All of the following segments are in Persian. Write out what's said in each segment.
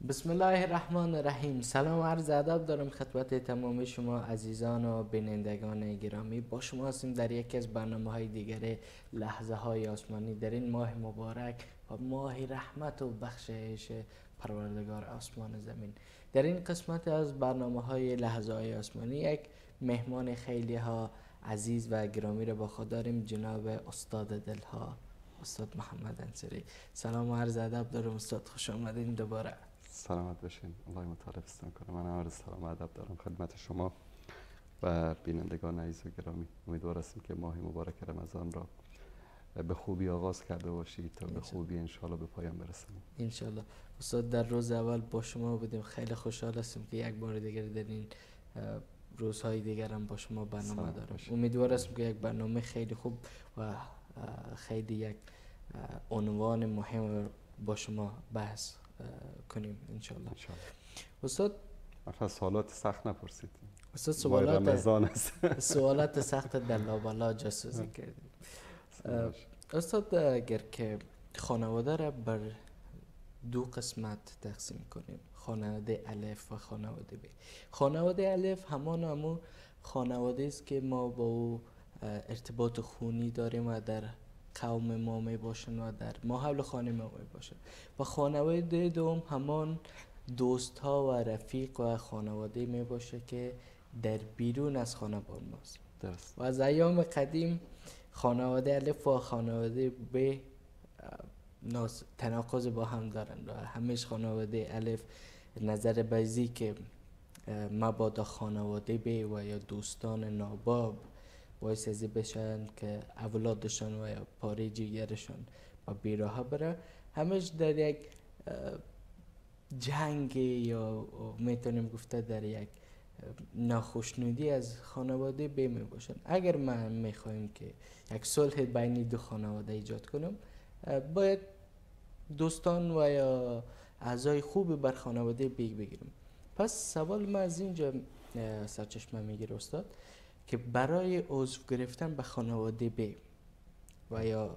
بسم الله الرحمن الرحیم. سلام و عرض ادب دارم خدمت تمام شما عزیزان و بینندگان گرامی. با شما هستیم در یکی از برنامه‌های دیگر لحظه های آسمانی در این ماه مبارک و ماه رحمت و بخشش پروردگار آسمان زمین. در این قسمت از برنامه‌های لحظه های آسمانی یک مهمان خیلی ها عزیز و گرامی را با خود داریم، جناب استاد دلها، استاد محمد انصاری. سلام و عرض ادب دارم استاد، خوش آمدین دوباره. سلامت باشین. الله متعارفتون کنه. من عرض سلام و ادب دارم خدمت شما و بینندگان عزیز و گرامی. امیدوار هستیم که ماه مبارک رمضان را به خوبی آغاز کرده باشید تا به خوبی انشالله به پایان برسیم. انشالله. استاد، در روز اول با شما بودیم، خیلی خوشحال هستیم که یک بار دیگر در این روزهای دیگر هم با شما برنامه دارم. امیدوار هستیم که یک برنامه خیلی خوب و خیلی یک عنوان مهم با شما بحث کنیم انشالله. استاد، مثلا سوالات سخت نپرسید. استاد سوالات سخت در لابلا جاسوسی کردیم. استاد، اگر که خانواده را بر دو قسمت تقسیم کنیم، خانواده الف و خانواده ب. خانواده الف همون خانواده است که ما با او ارتباط خونی داریم و در قوم ما می باشن و در ماحول خانه ما می باشن. و خانواده دوم همان دوست ها و رفیق و خانواده می باشه که در بیرون از خانه با ماست. درست. و از ایام قدیم خانواده الف و خانواده ب تناقض با هم دارن و همیشه خانواده الف نظر بیزی که مبادا خانواده ب و یا دوستان ناباب باعث ازی بشن که اولادشان و یا پاره جیگرشان و بیراه بره، همیشه در یک جنگ یا میتونیم گفته در یک ناخوشنودی از خانواده ب می باشن. اگر ما میخوایم که یک صلح بین دو خانواده ایجاد کنیم، باید دوستان و یا اعضای خوبی بر خانواده بیگ بگیریم. پس سوال ما از اینجا سرچشمه میگیره استاد که برای عضو گرفتن به خانواده ب و یا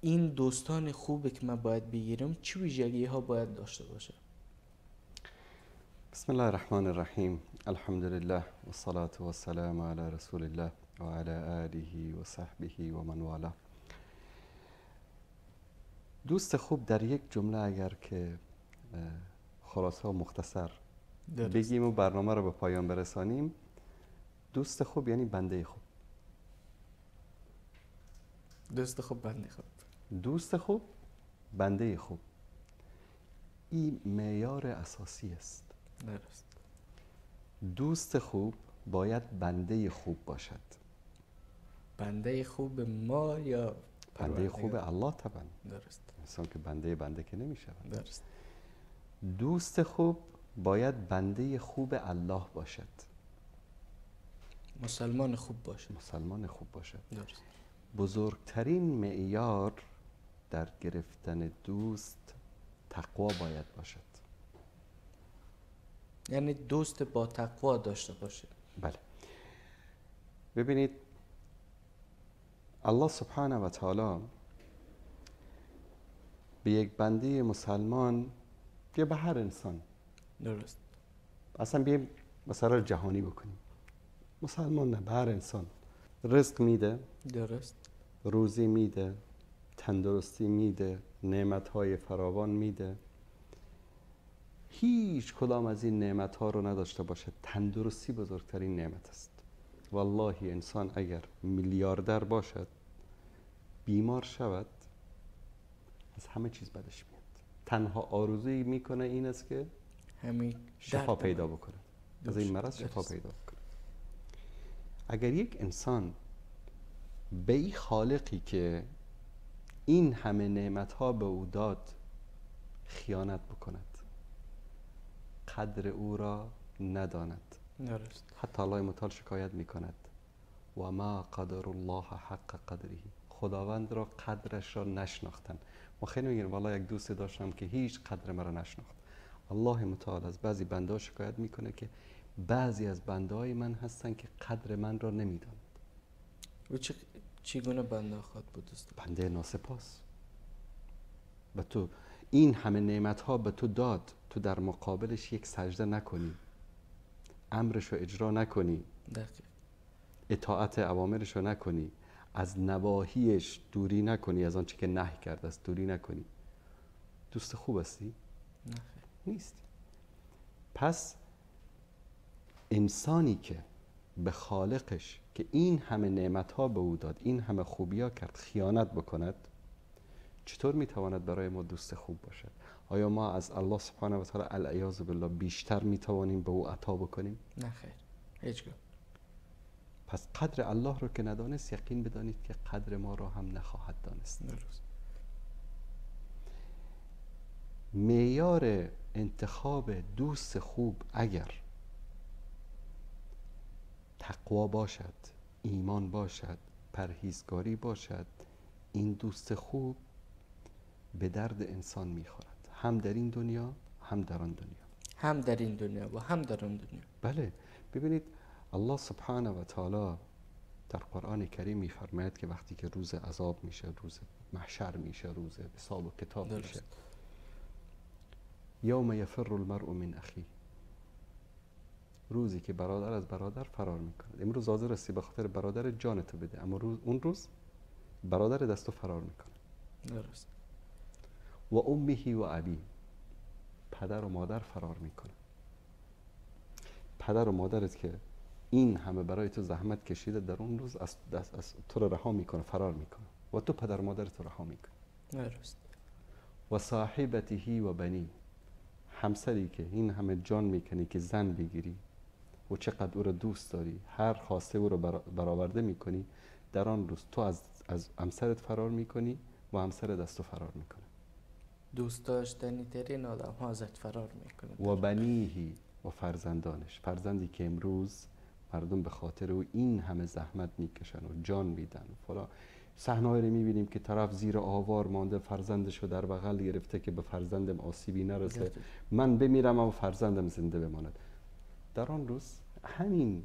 این دوستان خوبی که من باید بگیرم چه ویژگی ها باید داشته باشه؟ بسم الله الرحمن الرحیم. الحمد لله و الصلاة و السلام علی رسول الله و علی آله و صحبه و من والاه. دوست خوب در یک جمله اگر که خلاصه و مختصر بگیم و برنامه رو به پایان برسانیم، دوست خوب یعنی بنده خوب. دوست خوب بنده خوب. دوست خوب بنده خوب، این معیار اساسی است. درست. دوست خوب باید بنده خوب باشد. بنده خوب ما یا بنده خوب الله طبعا. درست. انسان که بنده که نمیشه. درست. دوست خوب باید بنده خوب الله باشد. مسلمان خوب باشد. مسلمان خوب باشد. درست. بزرگترین معیار در گرفتن دوست تقوا باید باشد. یعنی دوست با تقوا داشته باشه. بله. ببینید الله سبحانه و تعالی به یک بنده مسلمان یا به هر انسان، درست، اصلا بیایم مثلا جهانی بکنیم، مسلمان نه، به هر انسان رزق میده. درست. روزی میده، تندرستی میده، نعمتهای فراوان میده. هیچ کدام از این نعمتها رو نداشته باشه، تندرستی بزرگترین نعمت است. والله انسان اگر میلیاردر باشد، بیمار شود، از همه چیز بدش میاد. تنها آرزویی میکنه این است که شفا پیدا بکنه، از این مرض شفا پیدا بکنه. اگر یک انسان به این خالقی که این همه نعمتها به او داد خیانت بکند، قدر او را نداند، درست، حتی الله متعال شکایت میکند و ما قدر الله حق قدره، خداوند را قدرش را نشناختن. ما خیلی میگیم والله یک دوست داشتم که هیچ قدر مرا نشناخت. الله متعال از بعضی بنده ها شکایت میکنه که بعضی از بنده های من هستن که قدر من را نمیدانند. و چگونه بنده خواهد بود است؟ بنده ناسپاس. به تو این همه نعمت ها به تو داد، تو در مقابلش یک سجده نکنی، امرش رو اجرا نکنی، اطاعت اوامرش رو نکنی، از نواهیش دوری نکنی، از آنچه که نهی کرده است دوری نکنی، دوست خوب هستی؟ نیستی. پس انسانی که به خالقش که این همه نعمت‌ها به او داد، این همه خوبی‌ها کرد، خیانت بکند، چطور میتواند برای ما دوست خوب باشد؟ آیا ما از الله سبحانه و تعالی العیاذ بالله بیشتر میتوانیم به او عطا بکنیم؟ نه خیر، هیچگاه. پس قدر الله رو که ندانست، یقین بدانید که قدر ما رو هم نخواهد دانست. درست. معیار انتخاب دوست خوب اگر تقوا باشد، ایمان باشد، پرهیزگاری باشد، این دوست خوب به درد انسان میخورد، هم در این دنیا هم در آن دنیا. هم در این دنیا و هم در آن دنیا. بله. ببینید الله سبحانه و تعالی در قرآن کریم میفرماید که وقتی که روز عذاب میشه، روز محشر میشه، روز حساب و کتاب میشه، یوم یفر المرء من اخیه، روزی که برادر از برادر فرار میکنه. امروز حاضر هستی به خاطر برادر جانتو بده، اما اون روز برادر دستو فرار میکنه. درست. و امه و ابی، پدر و مادر فرار میکنه. پدر و مادرت که این همه برای تو زحمت کشیده، در اون روز از تو رو رها میکنه، فرار میکنه و تو پدر و مادرت رو رها میکنه. درست. و صاحبته و بنی، همسری که این همه جان میکنی که زن بگیری و چقدر او رو دوست داری، هر خواسته او رو برآورده میکنی، در آن روز تو از همسرت فرار میکنی و همسرت از تو فرار میکنه. دوست داشتنی ترین آدم ها ازت فرار میکنه. و بنیهی، و فرزندانش، فرزندی که امروز مردم به خاطر او این همه زحمت میکشن و جان میدن فلان. صحنه‌ای رو میبینیم که طرف زیر آوار مانده، فرزندش رو در بغل گرفته که به فرزندم آسیبی نرسه، من بمیرم اما فرزندم زنده بماند. در آن روز همین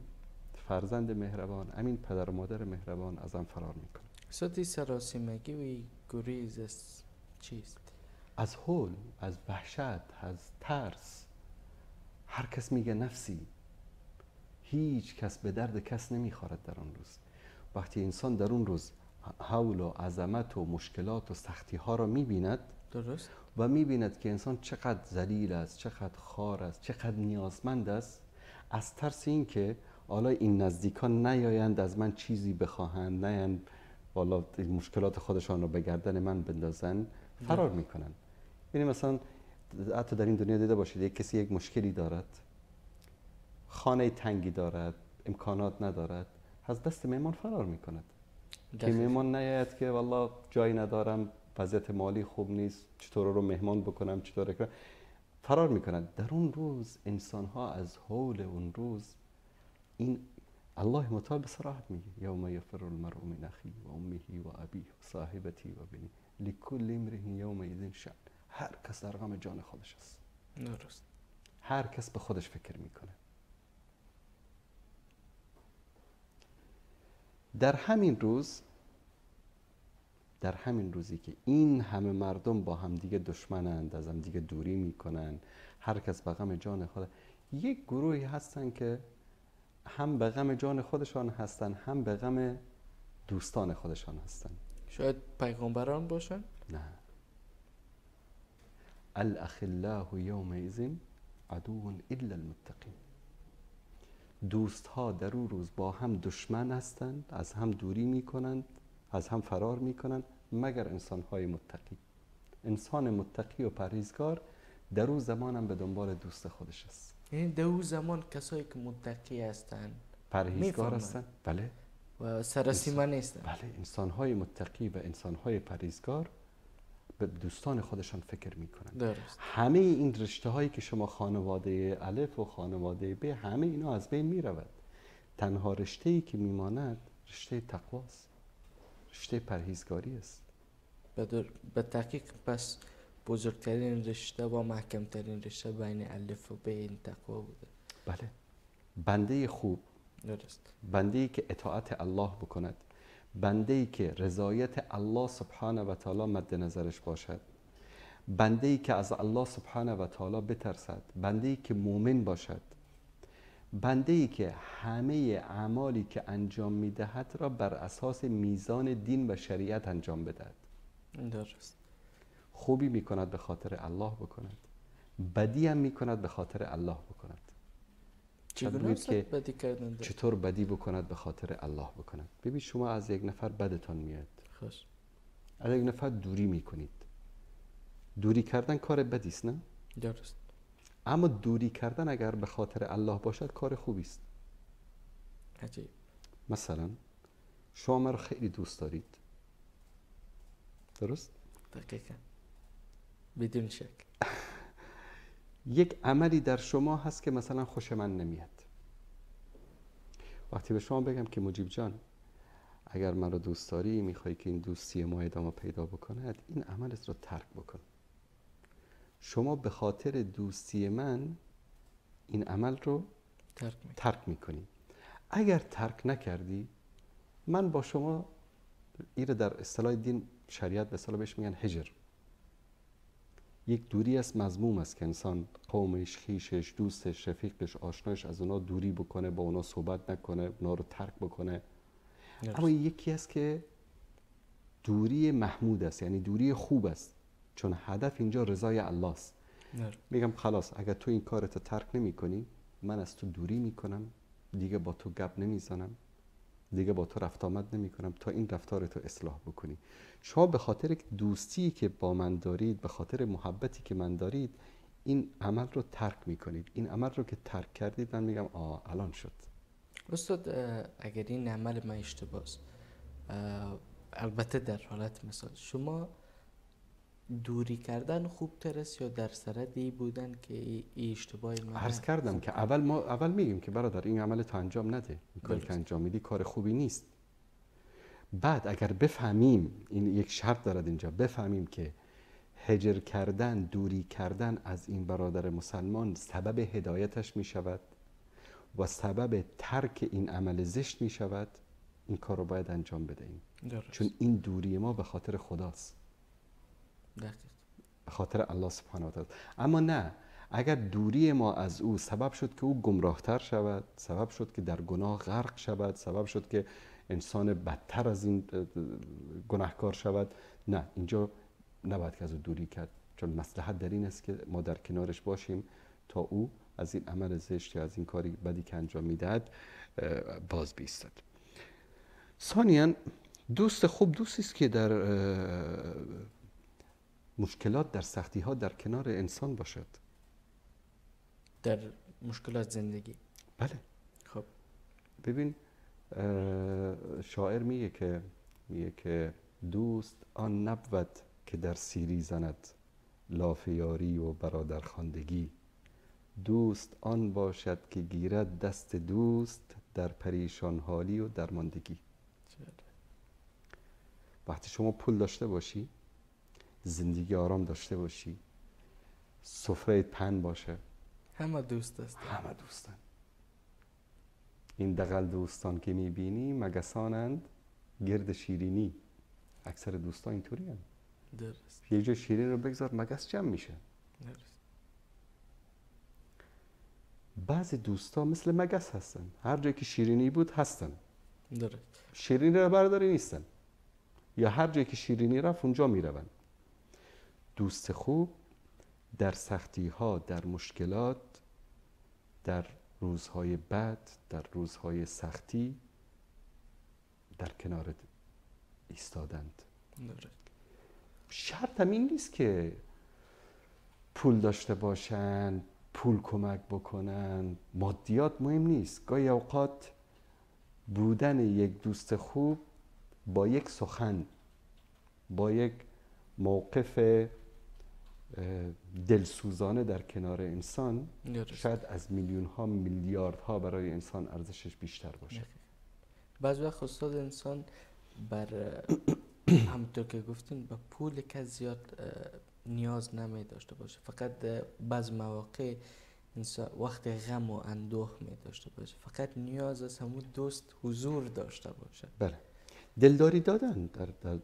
فرزند مهربان، همین پدر و مادر مهربان ازم فرار میکنه. صوتی سراسیمگی و گریز از چیست؟ از هول، از وحشت، از ترس. هر کس میگه نفسی. هیچ کس به درد کس نمیخورد در آن روز. وقتی انسان در اون روز حول و عظمت و مشکلات و سختی ها را میبیند، درست، و میبیند که انسان چقدر ذلیل است، چقدر خوار است، چقدر نیازمند است، از ترس این که حالا این نزدیکان نیایند از من چیزی بخواهند، نیایند والا مشکلات خودشان رو به گردن من بندازن، فرار میکنن. یعنی مثلا حتی در این دنیا دیده باشید یک کسی یک مشکلی دارد، خانه تنگی دارد، امکانات ندارد، از دست مهمان فرار میکند. که مهمان نیاید که والله جایی ندارم، وضعیت مالی خوب نیست، چطور رو مهمان بکنم، چطور کنم، فرار میکنند. در اون روز انسان ها از حول اون روز، این الله متعال به صراحت میگه یوم یفر المرء من اخیه و امه و ابیه و صاحبته و بنیه لکل امرئ یومئذ شأن. هر کس در غم جان خودش است. درست. هر کس به خودش فکر میکنه. در همین روزی که این همه مردم با هم دیگه دشمنند، از هم دیگه دوری میکنن، هر کس به غم جان خود، یک گروهی هستن که هم به غم جان خودشان هستن، هم به غم دوستان خودشان هستن. شاید پیغمبران باشن؟ نه. الاخلاء یومئذ عدو الا المتقین. دوست ها در اون روز با هم دشمن هستند، از هم دوری میکنند، از هم فرار میکنند، مگر انسان های متقی. انسان متقی و پرهیزگار در اون زمان هم به دنبال دوست خودش است. یعنی در اون زمان کسایی که متقی هستند، پرهیزگار هستند، بله، و سراسیمه نیستند. بله، انسان های متقی و انسان های پرهیزگار به دوستان خودشان فکر میکنند. درست. همه این رشته هایی که شما خانواده الف و خانواده ب، همه اینا از بین میرود. تنها رشته ای که میماند رشته تقواست، رشته پرهیزگاری است. به تحقیق پس بزرگترین رشته و محکمترین رشته بین الف و ب این تقوا بوده. بله. بنده خوب، درست، بنده‌ای که اطاعت الله بکند، بنده‌ای که رضایت الله سبحانه و تعالی مد نظرش باشد، بنده ای که از الله سبحانه و تعالی بترسد، بنده ای که مؤمن باشد، بنده ای که همه اعمالی که انجام میدهد را بر اساس میزان دین و شریعت انجام بدهد. درست. خوبی میکند به خاطر الله بکند، بدی هم میکند به خاطر الله بکند. چگونه که بدی کردن؟ چطور بدی بکند به خاطر الله بکند؟ ببین شما از یک نفر بدتان میاد، خوش، از یک نفر دوری میکنید. دوری کردن کار بدی است، نه؟ درست. اما دوری کردن اگر به خاطر الله باشد کار خوبی است. عجیب. مثلا شما مرا خیلی دوست دارید، درست؟ دقیقاً، بدون شک. یک عملی در شما هست که مثلا خوش من نمیاد. وقتی به شما بگم که مجیب جان اگر من رو دوست داری، میخوای که این دوستی ما ادامه پیدا بکند، این عملت رو ترک بکن. شما به خاطر دوستی من این عمل رو ترک میکنی. اگر ترک نکردی، من با شما این در اصطلاح دین شریعت به اصطلاح بهش میگن هجر. یک دوری است، مذموم است که انسان قومش، خیشش، دوستش، رفیقش، آشناش از اونا دوری بکنه، با اونا صحبت نکنه، اونا رو ترک بکنه. اما یکی است که دوری محمود است، یعنی دوری خوب است، چون هدف اینجا رضای الله است. میگم خلاص اگر تو این کارت ترک نمی کنی، من از تو دوری میکنم، دیگه با تو گپ نمیزنم، دیگه با تو رفت آمد نمی کنم تا این رفتار تو اصلاح بکنی. شما به خاطر دوستی که با من دارید، به خاطر محبتی که من دارید، این عمل رو ترک میکنید. این عمل رو که ترک کردید، من میگم الان شد. استاد اگر این عمل من اشتباه است، البته در حالت مثال شما دوری کردن خوب تر است یا در سردی بودن که این اشتباه من؟ عرض کردم که اول میگیم که برادر این عمل تو انجام نده، این کاری که انجام میدی کار خوبی نیست. بعد اگر بفهمیم، این یک شرط دارد اینجا، بفهمیم که هجر کردن، دوری کردن از این برادر مسلمان سبب هدایتش می شود و سبب ترک این عمل زشت می شود، این کار رو باید انجام بدهیم. چون این دوری ما به خاطر خداست، به خاطر الله سبحانه و تعالی. اما نه، اگر دوری ما از او سبب شد که او گمراهتر شود، سبب شد که در گناه غرق شود، سبب شد که انسان بدتر از این گناهکار شود، نه، اینجا نباید که از او دوری کرد، چون مصلحت در این است که ما در کنارش باشیم تا او از این عمل زشت یا از این کاری بدی که انجام میدهد باز بیستد. ثانیاً دوست خوب دوستی است که در مشکلات، در سختی ها در کنار انسان باشد. در مشکلات زندگی؟ بله. خب ببین شاعر میگه که دوست آن نبود که در سیری زند لاف یاری و برادر خواندگی. دوست آن باشد که گیرد دست دوست در پریشان حالی و درماندگی. وقتی شما پول داشته باشی، زندگی آرام داشته باشی، سفره پهن باشه، همه دوست است، همه دوستن. این دغل دوستان که میبینی مگسانند گرد شیرینی. اکثر دوستان اینطوری هستند. درست. یه جای شیرین رو بگذار مگس جمع میشه. درست. بعضی دوستان مثل مگس هستن، هر جایی که شیرینی بود هستن. درست. شیرینی رو برداری نیستن، یا هر جایی که شیرینی رفت اونجا میرون. دوست خوب در سختی ها، در مشکلات، در روزهای بد، در روزهای سختی در کنارت ایستادند. شرط هم این نیست که پول داشته باشن، پول کمک بکنن، مادیات مهم نیست. گاهی اوقات بودن یک دوست خوب با یک سخن، با یک موقف دلسوزانه در کنار انسان شاید از میلیون ها میلیارد ها برای انسان ارزشش بیشتر باشه. بعض وقت استاد انسان بر همونطور که گفتین به پول که زیاد نیاز نمی داشته باشه، فقط بعض مواقع انسان وقت غم و اندوه می داشته باشه، فقط نیاز است همون دوست حضور داشته باشه. بله، دلداری دادن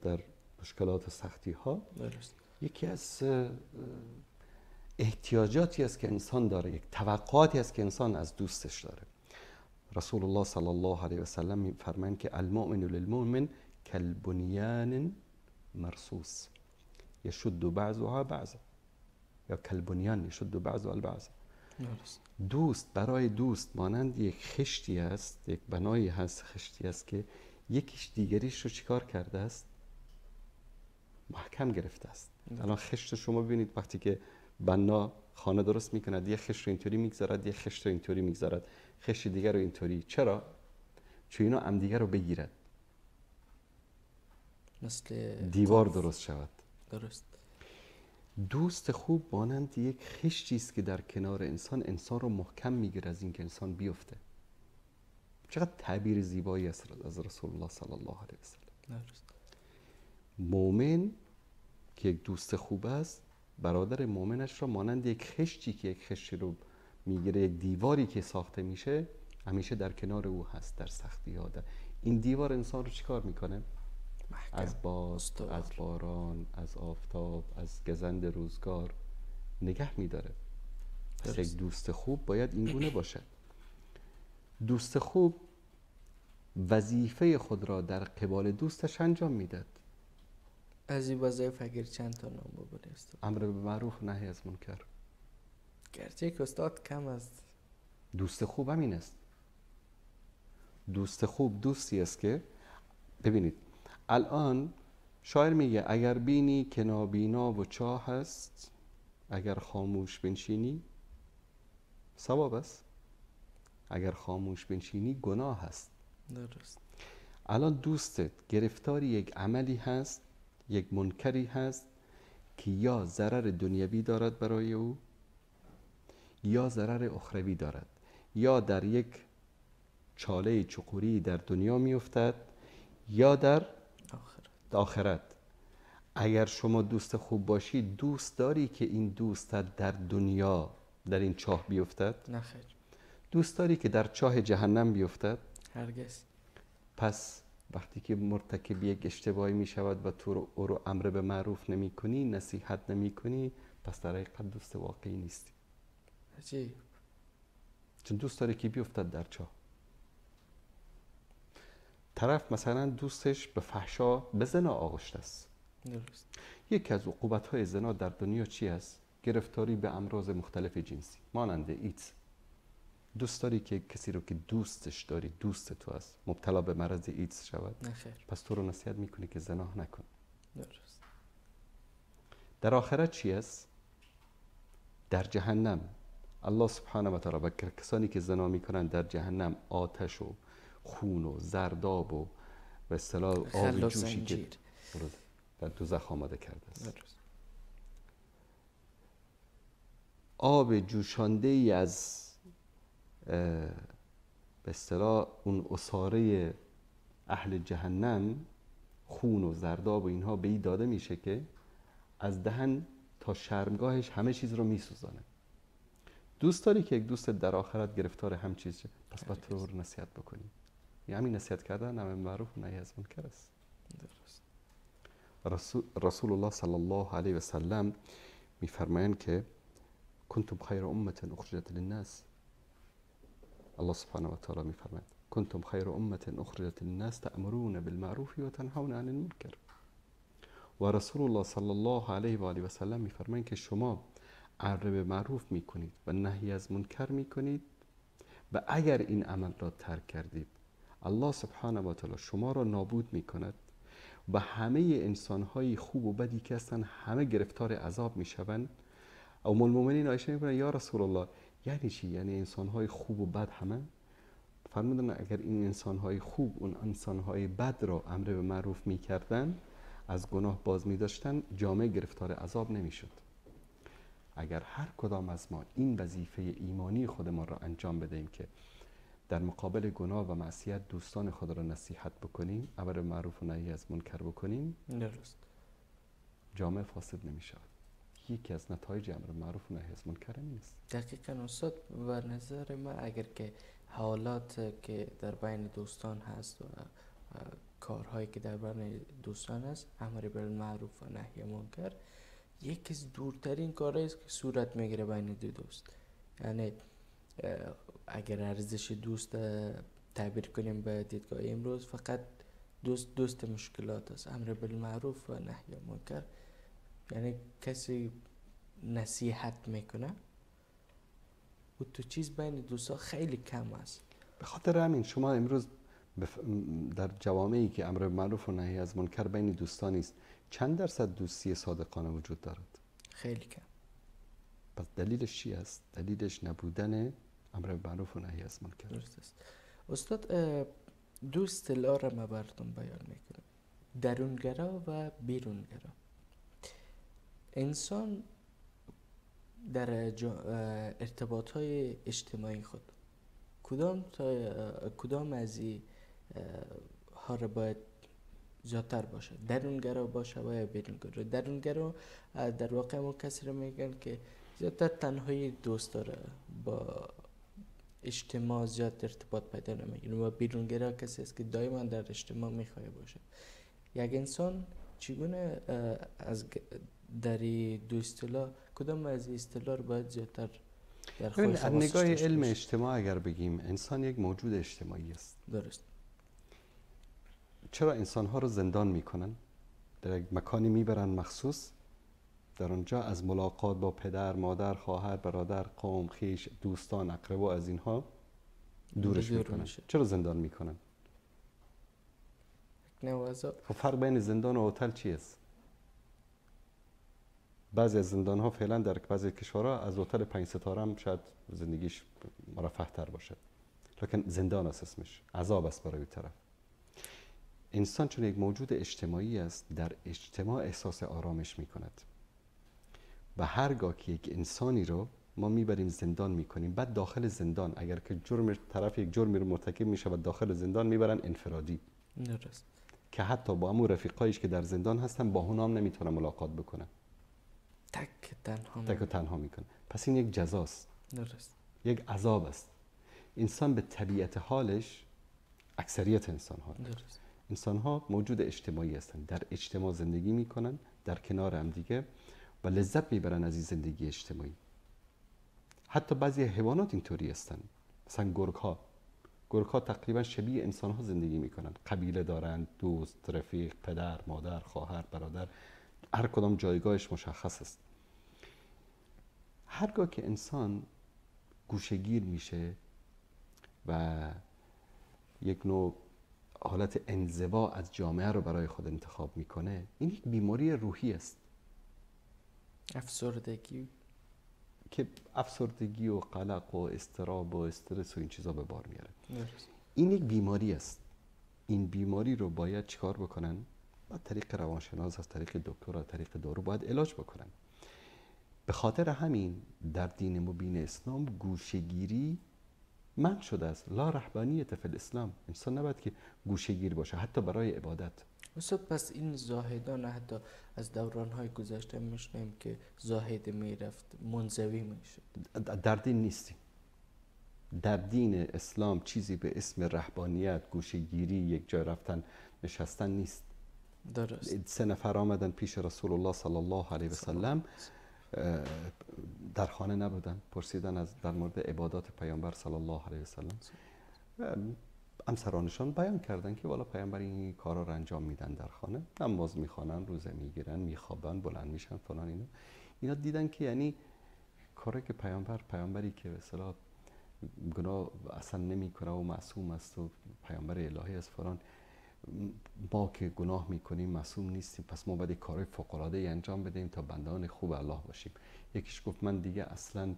در مشکلات و سختی ها. درست. یکی از احتیاجاتی است که انسان داره، یک توقعاتی است که انسان از دوستش داره. رسول الله صلی الله علیه و سلم می‌فرمایند که المؤمن للمؤمن کالبنیان مرصوص یشد بعضها بعضا، یا کالبنیان یشد بعضها البعض. دوست برای دوست مانند یک خشتی است، یک بنایی هست، خشتی است که یکیش دیگریش رو چیکار کرده است؟ محکم گرفته است. الان خشت شما ببینید وقتی که بنا خانه درست میکند، یه خشت رو اینطوری میگذارد، یه خشت رو اینطوری میگذارد، خشت دیگر رو اینطوری. چرا؟ چون اینا هم دیگر رو بگیرد، مثل دیوار درست شود. درست. دوست خوب مانند یک خشتی است که در کنار انسان رو محکم میگیره از اینکه انسان بیفته. چقدر تعبیر زیبایی است از رسول الله صلی الله علیه و سلم. درست. مؤمن که یک دوست خوب است، برادر مؤمنش را مانند یک خشتی که یک خشتی رو میگیره، یک دیواری که ساخته میشه، همیشه در کنار او هست در سختی ها. این دیوار انسان رو چیکار میکنه؟ از باد، از باران، از آفتاب، از گزند روزگار نگه میداره. پس یک دوست خوب باید این گونه باشه. دوست خوب وظیفه خود را در قبال دوستش انجام میداد. از این وظایف اگر چند تا نام ببری استاد؟ امر به معروف نهی از منکر. گرچه که استاد کم است. دوست خوب همین است. دوست خوب دوستی است که ببینید الان شاعر میگه اگر بینی که نابینا و چاه است، اگر خاموش بنشینی ثواب است، اگر خاموش بنشینی گناه است. درست. الان دوستت گرفتاری یک عملی هست، یک منکری هست که یا ضرر دنیوی دارد برای او یا ضرر اخروی دارد، یا در یک چاله چقوری در دنیا میافتد یا در آخرت. اگر شما دوست خوب باشی، دوست داری که این دوستت در دنیا در این چاه بیفتد؟ نه خیر. دوست داری که در چاه جهنم بیفتد؟ هرگز. پس وقتی که مرتکب یک اشتباهی می شود و تو او رو امر به معروف نمی کنی، نصیحت نمی کنی، پس در حقیقت دوست واقعی نیستی. عجیب. چون دوست داری که بیفتد در چاه. طرف مثلا دوستش به فحشا، به زنا آغشته است. درست. یکی از عقوبت‌های زنا در دنیا چی است؟ گرفتاری به امراض مختلف جنسی مانند ایدز. دوست داری که کسی رو که دوستش داری، دوست تو است، مبتلا به مرض ایدز شود؟ نه خیر. پس تو رو نصیحت میکنه که زنا نکن. درست. در آخرت چی است؟ در جهنم الله سبحانه و تعالی به کسانی که زنا میکنن در جهنم آتش و خون و زرداب و به اصطلاح آب جوشی که در دوزخ آماده کرده است. درست. آب جوشانده ای از به اصطلاح اون عصاره اهل جهنم، خون و زرداب و اینها به این داده میشه که از دهن تا شرمگاهش همه چیز رو میسوزانه. دوست داری که یک دوست در آخرت گرفتار هم چیز شه؟ پس باید تو رو نصیحت بکنی. یعنی همین نصیحت کردن امر معروف و نهی از منکر است. رسول الله صلی الله علیه و سلم میفرمایند که کنتم خیر امه اخرجت للناس. الله سبحانه و تعالی میفرماید کنتم خیر امه اخرجت للناس تأمرون بالمعروف و تنهون عن المنکر. و رسول الله صلی الله علیه و آله و سلم میفرمایند که شما امر به معروف میکنید و نهی از منکر میکنید و اگر این عمل را ترک کردید الله سبحانه و تعالی شما را نابود میکند و همه انسانهای خوب و بدی که هستن همه گرفتار عذاب میشوند. ام المؤمنین عایشه میگه یا رسول الله یعنی چی؟ یعنی انسانهای خوب و بد همه؟ فرمودن اگر این انسانهای خوب اون انسانهای بد را امر به معروف میکردن، از گناه باز میداشتن، جامعه گرفتار عذاب نمیشد. اگر هر کدام از ما این وظیفه ایمانی خودمان را انجام بدهیم که در مقابل گناه و معصیت دوستان خود را نصیحت بکنیم، امر معروف و نهی از منکر بکنیم، درست، جامعه فاسد نمی شود. یکی از نتایج امر معروف و نهی از منکر نیست. دقیقاً استاد، و نظر ما اگر که حالات که در بین دوستان هست و کارهایی که در بین دوستان هست، امر بالمعروف و نهی منکر یکی از دورترین کارهایی است که صورت میگیره بین دو دوست. یعنی اگر ارزش دوست تعبیر کنیم به دیدگاه امروز، فقط دوست مشکلات است، امر بالمعروف و نهی عن منکر. یعنی کسی نصیحت میکنه و تو چیز بین دوستا خیلی کم است. به خاطر همین شما امروز در جوامعی که امر بالمعروف و نهی از منکر بین دوستان است، چند درصد دوستی صادقانه وجود دارد؟ خیلی کم. پس دلیلش چی است؟ دلیلش نبودن امر بالمعروف و نهی از منکر. درست است. استاد، دو اصطلاح را ما براتون بیان میکنم: درونگرا و بیرونگرا. انسان در ارتباط‌های اجتماعی خود کدام از این ها را باید زیادتر باشه؟ درونگرا باشه و یا بیرونگرا؟ درونگرا در واقع ما کسی را میگن که زیادتر تنهایی دوست داره، با اجتماع زیاد ارتباط پیدا نمیکنه. و بیرونگرا کسی است که دائما در اجتماع میخواد باشه. یک انسان چگونه در دو اصطلاح کدام از این اصطلاح رو باید زیادتر در خودش از نگاه علم اجتماع اگر بگیم، انسان یک موجود اجتماعی است. درست. چرا انسان ها رو زندان میکنن؟ در یک مکانی میبرن مخصوص، در اونجا از ملاقات با پدر، مادر، خواهر، برادر، قوم، خویش، دوستان، اقربا از اینها دورش میکنن. چرا زندان میکنن؟ خب فرق بین زندان و هتل چی است؟ بعضی از زندان ها فعلا در بعضی کشورها از هتل 5 ستاره هم شاید زندگیش مرفه تر باشه، لکن زندان است اسمش، عذاب است برای طرف. انسان چون یک موجود اجتماعی است، در اجتماع احساس آرامش میکند و هرگاه که یک انسانی رو ما میبریم زندان میکنیم، بعد داخل زندان اگر که طرف یک جرمی رو مرتکب میشه و داخل زندان میبرن انفرادی. درست. که حتی با همون رفیقایش که در زندان هستن با اونا هم نمیتونه ملاقات بکنه، تک و تنها میکنه. پس این یک جزاست. درست. یک عذاب است. انسان به طبیعت حالش، اکثریت انسان ها موجود اجتماعی هستند، در اجتماع زندگی میکنن، در کنار هم دیگه، و لذت میبرن از این زندگی اجتماعی. حتی بعضی حیوانات اینطوری هستن، مثلا گرگ ها تقریبا شبیه انسان ها زندگی میکنن، قبیله دارن، دوست، رفیق، پدر، مادر، خواهر، برادر، هر کدام جایگاهش مشخص است. هرگاه که انسان گوشه‌گیر میشه و یک نوع حالت انزوا از جامعه رو برای خود انتخاب میکنه، این یک بیماری روحی است. افسردگی و قلق و اضطراب و استرس و این چیزا به بار میاره. این یک بیماری است. این بیماری رو باید چیکار بکنن؟ با طریق روانشناس، از طریق دکتر، از طریق دارو باید علاج بکنن. به خاطر همین در دین مبین اسلام گوشه‌گیری منع شده است. لا رهبانیت فی الاسلام. انسان نباید که گوشه‌گیر باشه، حتی برای عبادت. پس این زاهدان حتی از دوران‌های گذشته میشنیم که زاهد میرفت منزوی میشد. در دین نیستیم. در دین اسلام چیزی به اسم رهبانیت، گوشه‌گیری، یک جای رفتن نشستن نیست. درست. 3 نفر آمدن پیش رسول الله صلی الله علیه و سلم، در خانه نبودن، پرسیدن در مورد عبادات پیامبر صلی الله علیه و سلم. همسرانشان بیان کردن که والا پیامبر این کارا رو انجام میدن، در خانه نماز میخوانن، روزه میگیرن، میخوابن، بلند میشن، فلان. اینا دیدن که یعنی کاری که پیامبری که به اصطلاح گناه اصلا نمیکنه و معصوم است و پیامبر الهی است، فلان، ما که گناه میکنیم معصوم نیستیم، پس ما باید کارهای فوق العاده ای انجام بدیم تا بندگان خوب الله باشیم. یکیش گفت من دیگه اصلا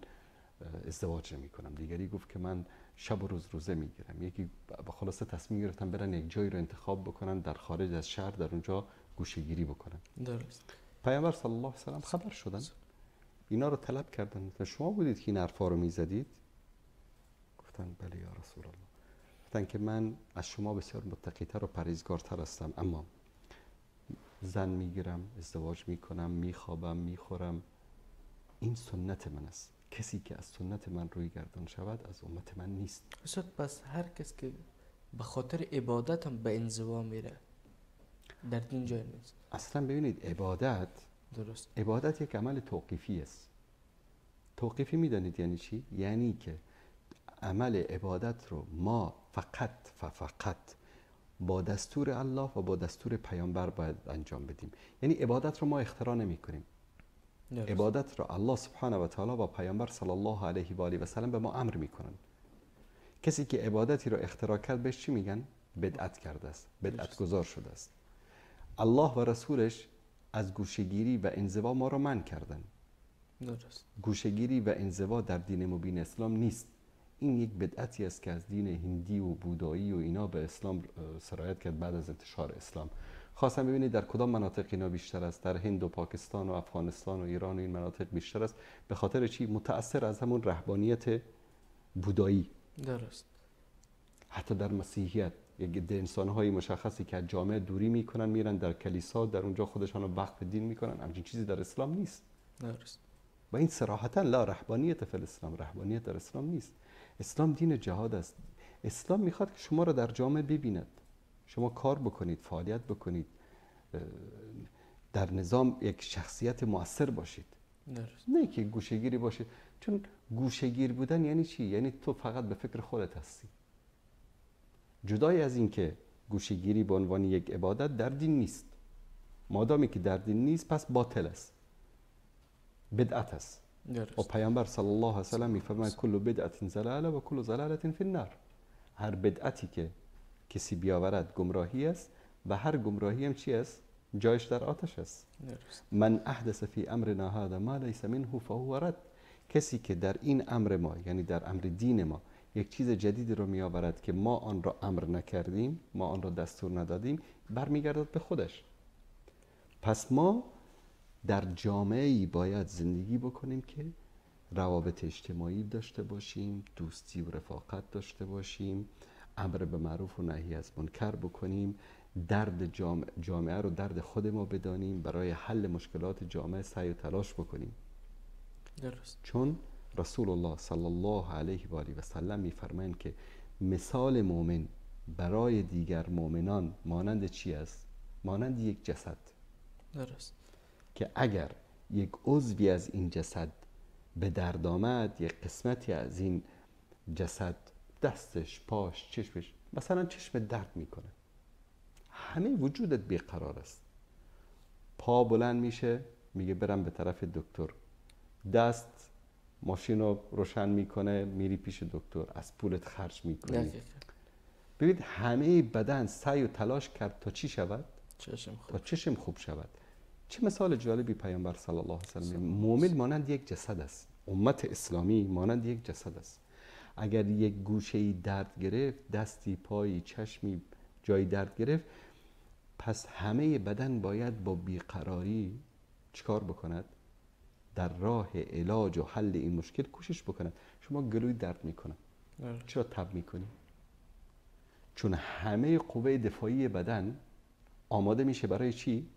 ازدواج نمی کنم، دیگری گفت که من شب و روز روزه میگیرم. یکی با خلاصه تصمیم گرفتن برن یک جایی رو انتخاب بکنن در خارج از شهر، در اونجا گوشه‌گیری بکنن. درست. پیامبر صلی الله علیه و سلم خبر شدن، اینا رو طلب کردن. شما بودید که این حرفا رو میزدید؟ گفتن بله یا رسول الله. گفتن که من از شما بسیار متقی‌تر و پرهیزگارتر هستم، اما زن میگیرم، ازدواج میکنم، میخوابم، میخورم، این سنت من است. کسی که از سنت من روی گردان شود از امت من نیست. پس هر کس که به خاطر عبادت هم به انزوا میره در دین جای نیست. اصلا ببینید، عبادت درست. عبادت یک عمل توقیفی است. توقیفی میدانید یعنی چی؟ یعنی که عمل عبادت رو ما فقط با دستور الله و با دستور پیامبر باید انجام بدیم. یعنی عبادت رو ما اختراع نمی کنیم. عبادت رو الله سبحانه و تعالی و پیامبر صلی الله علیه و آله و سلم به ما امر میکنن. کسی که عبادتی رو اختراع کرد بهش چی میگن؟ بدعت کرده است، بدعت گذار شده است. الله و رسولش از گوشه‌گیری و انزوا ما رو منع کردن. درست. گوشه‌گیری و انزوا در دین مبین اسلام نیست. این یک بدعتی است که از دین هندی و بودایی و اینا به اسلام سرایت کرد بعد از انتشار اسلام. خاصا ببینید در کدام مناطق اینا بیشتر است. در هند و پاکستان و افغانستان و ایران و این مناطق بیشتر است. به خاطر چی؟ متأثر از همون رهبانیت بودایی. درست. حتی در مسیحیت یک انسان‌های مشخصی که از جامعه دوری میکنن، میرن در کلیسا، در اونجا خودشان رو وقف دین میکنن. همچین چیزی در اسلام نیست. درست. و این صراحتا لا رهبانیت فی الاسلام، رهبانیت در اسلام نیست. اسلام دین جهاد است. اسلام میخواد که شما را در جامعه ببیند، شما کار بکنید، فعالیت بکنید، در نظام یک شخصیت مؤثر باشید. درست. نه که گوشه‌گیری باشید. چون گوشه‌گیر بودن یعنی چی؟ یعنی تو فقط به فکر خودت هستی. جدای از این که گوشه‌گیری به عنوان یک عبادت در دین نیست. مادامی که در دین نیست پس باطل است، بدعت است. و پیامبر صلی الله علیه و سلم میفرماید کل بدعت ضلاله و کل ضلاله فی النار. هر بدعتی که کسی بیاورد گمراهی است و هر گمراهی هم چی است؟ جایش در آتش است. من احدث فی امرنا هذا ما لیس منه فهو رد. کسی که در این امر ما، یعنی در امر دین ما، یک چیز جدید رو میآورد که ما آن را امر نکردیم، ما آن را دستور ندادیم، برمیگردد به خودش. پس ما در جامعه‌ای باید زندگی بکنیم که روابط اجتماعی داشته باشیم، دوستی و رفاقت داشته باشیم، امر به معروف و نهی از منکر بکنیم، درد جامعه رو درد خود ما بدانیم، برای حل مشکلات جامعه سعی و تلاش بکنیم. درست. چون رسول الله صلی الله علیه و آله و سلم می‌فرمایند که مثال مؤمن برای دیگر مؤمنان مانند چی است؟ مانند یک جسد. درست. که اگر یک عضوی از این جسد به درد آمد، یک قسمتی از این جسد، دستش، پاش، چشمش، مثلا چشم درد میکنه، همه وجودت بیقرار است. پا بلند میشه میگه برم به طرف دکتر، دست ماشین رو روشن میکنه میری پیش دکتر، از پولت خرج میکنی. ببینید همه بدن سعی و تلاش کرد تا چی شود؟ تا چشم خوب شود. چه مثال جالبی پیامبر صلی الله علیه و سلم. مؤمن مانند یک جسد است. امت اسلامی مانند یک جسد است. اگر یک گوشه‌ای درد گرفت، دستی، پایی، چشمی جای درد گرفت، پس همه بدن باید با بیقراری چیکار بکند؟ در راه علاج و حل این مشکل کوشش بکند. شما گلوی درد میکنه، چرا تب میکنی؟ چون همه قوه دفاعی بدن آماده میشه برای چی؟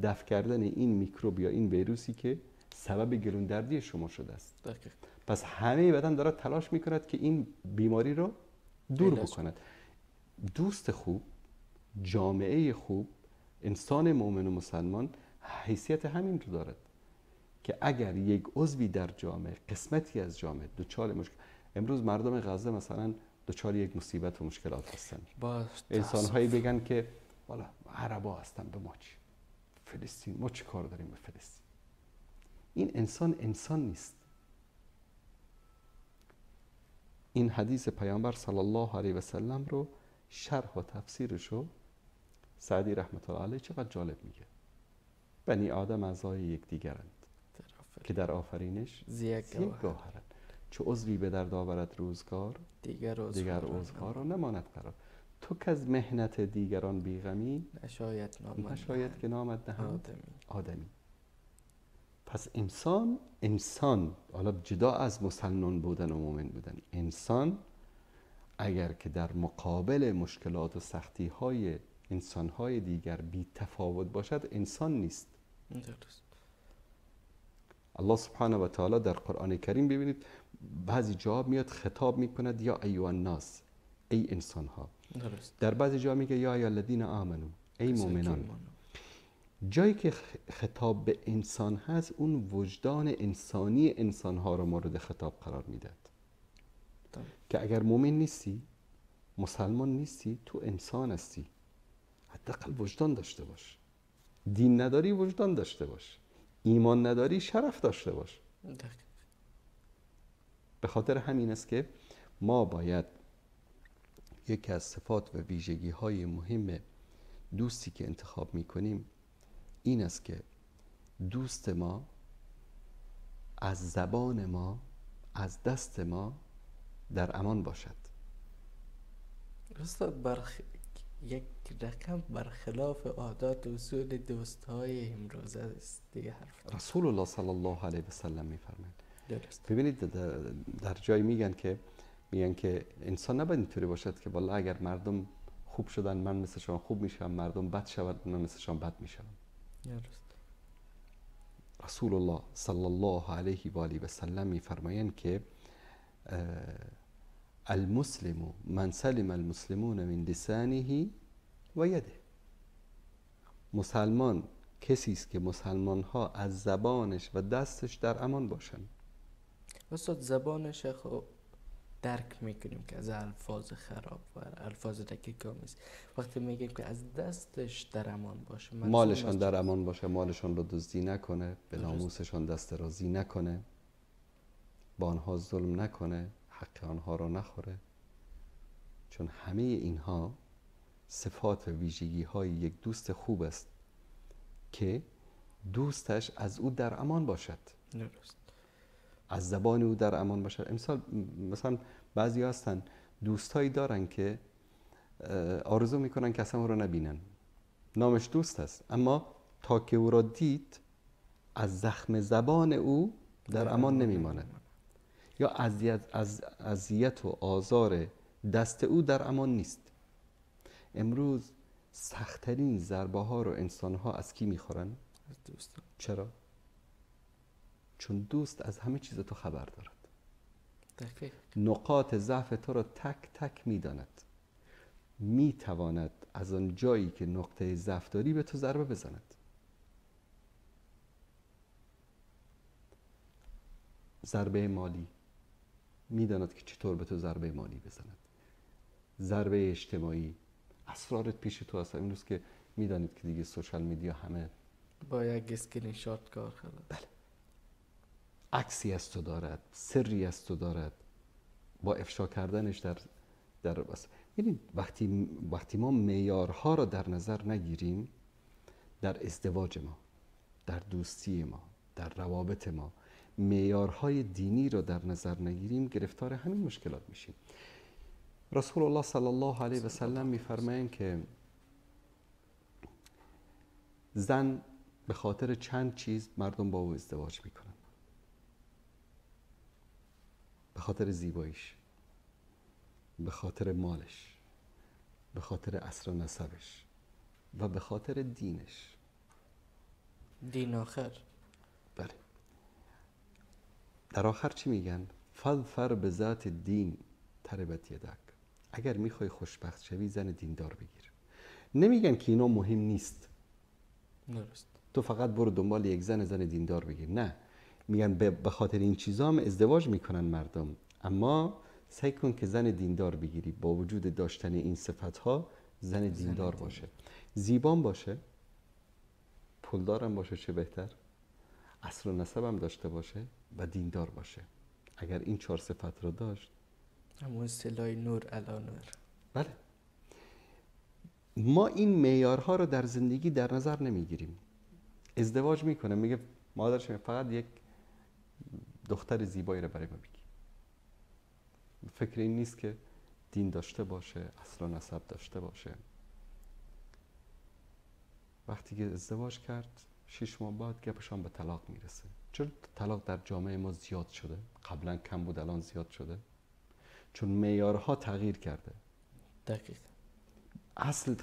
دفع کردن این میکروب یا این ویروسی که سبب گلون دردی شما شده است. دقیق. پس همه بدن داره تلاش میکند که این بیماری رو دور بکند. دوست خوب، جامعه خوب، انسان مؤمن و مسلمان حیثیت همین رو دارد که اگر یک عضوی در جامعه، قسمتی از جامعه دچار مشکل، امروز مردم غزه مثلا دچار یک مصیبت و مشکلات هستن، انسان‌هایی بگن که والا عربا هستن، به ما چی؟ فلسطین، ما چی کار داریم به فلسطین؟ این انسان نیست. این حدیث پیامبر صلی الله علیه و سلم رو شرح و تفسیرش رو سعدی رحمت الله علیه چقدر جالب میگه. بنی آدم اعضای یکدیگرند که در آفرینش یکگاهرند. چه عضوی به درد آورد روزگار، دیگر عضوها را نماند قرار. تو که از محنت دیگران بیغمی، نشاید که نامد نهند آدمی. پس انسان حالا جدا از مسلمان بودن و مؤمن بودن، انسان اگر که در مقابل مشکلات و سختی های انسان های دیگر بی تفاوت باشد، انسان نیست. الله سبحانه و تعالی در قرآن کریم ببینید بعضی جا میاد خطاب میکند یا ایها الناس، ای انسان ها. در بعضی جا میگه یا ایها الذین آمنو، ای مؤمنان. جایی که خطاب به انسان هست، اون وجدان انسانی انسانها رو مورد خطاب قرار میداد که اگر مؤمن نیستی، مسلمان نیستی، تو انسان هستی، حداقل وجدان داشته باش. دین نداری وجدان داشته باش. ایمان نداری شرف داشته باش. به خاطر همین است که ما باید یکی از صفات و ویژگی های مهم دوستی که انتخاب میکنیم این است که دوست ما از زبان ما، از دست ما در امان باشد. استاد یک رقم برخلاف عادات و اصول دوست‌های امروزه است دیگه حرف. رسول الله صلی الله علیه و سلم میفرمایند. درست. ببینید در جایی میگن که انسان نباید اینطوری باشد که والله اگر مردم خوب شدن من مثلشان خوب میشم، مردم بد شود من مثلشان بد میشم. درست. رسول الله صلی الله علیه و آله و سلم میفرمایند که المسلم من سلم المسلمون من لسانه و یده. مسلمان کسی است که مسلمان ها از زبانش و دستش در امان باشند. استاد زبانش خب درک میکنیم که از الفاظ خراب و الفاظ دقیق‌آمیز، وقتی میگیم که از دستش در امان باشه، مالشان در امان باشه، مالشان رو دزدی نکنه، به ناموسشان دست درازی نکنه، با آنها ظلم نکنه، حق آنها رو نخوره. چون همه اینها صفات و ویژگی های یک دوست خوب است که دوستش از او در امان باشد. درست. از زبان او در امان باشد. مثلا بعضی هستن دوستایی دارن که آرزو میکنن که اصلا او رو نبینن، نامش دوست است، اما تا که او را دید از زخم زبان او در امان نمیماند، یا از اذیت و آزار دست او در امان نیست. امروز سخت‌ترین ضربه ها رو انسان ها از کی میخورن؟ از دوست. چرا؟ چون دوست از همه چیز تو خبر دارد. دقیق. نقاط ضعف تو را تک تک میداند، میتواند از آن جایی که نقطه ضعف داری به تو ضربه بزند. ضربه مالی، میداند که چطور به تو ضربه مالی بزند. ضربه اجتماعی، اسرارت پیش تو هست. این روز که میدانید که دیگه سوشال میدیا همه با یک اسکرین شات کار کرده. بله. عکسی از تو دارد، سری از تو دارد، با افشا کردنش در ببینید وقتی ما معیارها را در نظر نگیریم در ازدواج ما، در دوستی ما، در روابط ما، معیارهای دینی را در نظر نگیریم، گرفتار همین مشکلات میشیم. رسول الله صلی الله علیه و سلم میفرمایند که زن به خاطر چند چیز مردم با او ازدواج میکنن: به خاطر زیباییش، به خاطر مالش، به خاطر اصل و نسبش و به خاطر دینش. دین آخر. بله. در آخر چی میگن؟ فظفر به ذات دین تربت یدک. اگر میخوای خوشبخت شوی زن دیندار بگیر. نمیگن که اینا مهم نیست، درست، تو فقط برو دنبال یک زن دیندار بگیر. نه، میگن به خاطر این چیزا هم ازدواج میکنن مردم، اما سعی کن که زن دیندار بگیری، با وجود داشتن این صفتها زن دیندار باشه، زیبان باشه، پولدارم باشه، چه بهتر، اصل و نسب هم داشته باشه و دیندار باشه. اگر این 4 صفت رو داشت، همون اصطلاح نور علی نور. بله. ما این معیارها رو در زندگی در نظر نمیگیریم. ازدواج میکنه، میگه مادرش فقط یک دختر زیبایی رو برای ما بگی. فکر این نیست که دین داشته باشه، اصل و نسب داشته باشه. وقتی که ازدواج کرد 6 ماه بعد گپشان به طلاق میرسه. چرا طلاق در جامعه ما زیاد شده؟ قبلا کم بود، الان زیاد شده. چون معیارها تغییر کرده. دقیق. اصل